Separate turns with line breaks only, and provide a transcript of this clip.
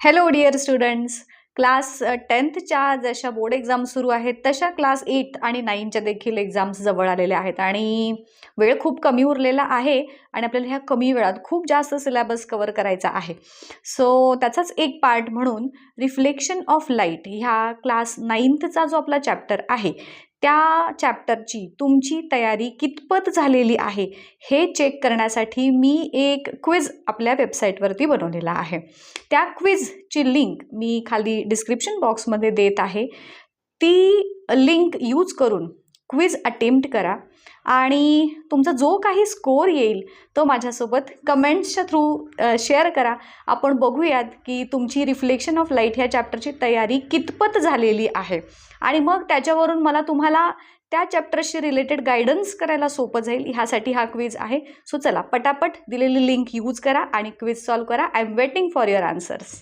Hello dear students. Class 10च्या जशा board exam सुरू आहेत तशा क्लास 8 आणि 9च्या देखील एक्झाम्स जवळ आलेल्या आहेत आणि वेळ खूप कमी उरलेला आहे आणि आपल्याला ह्या कमी वेळात खूप जास्त सिलेबस कव्हर करायचा आहे. सो त्याचाच एक पार्ट म्हणून रिफ्लेक्शन ऑफ लाईट ह्या क्लास 9चा जो आपला चॅप्टर आहे त्या चॅप्टरची तुमची तयारी कितपत झालेली आहे हे चेक करण्यासाठी मी एक क्विज आपल्या वेबसाईटवरती बनवलेला आहे. त्या क्विजची लिंक मी खाली डिस्क्रिप्शन बॉक्समध्ये देत आहे. ती लिंक यूज करून क्विज अटेम्प्ट करा आणि तुमचा जो काही स्कोअर येईल तो माझ्यासोबत कमेंट्सच्या थ्रू शेअर करा. आपण बघूयात की तुमची रिफ्लेक्शन ऑफ लाईट ह्या चॅप्टरची तयारी कितपत झालेली आहे आणि मग त्याच्यावरून मला तुम्हाला त्या चॅप्टरशी रिलेटेड गायडन्स करायला सोपं जाईल. ह्यासाठी हा क्विज आहे. सो चला पटापट दिलेली लिंक यूज करा आणि क्विज सॉल्व करा. I am waiting for your answers.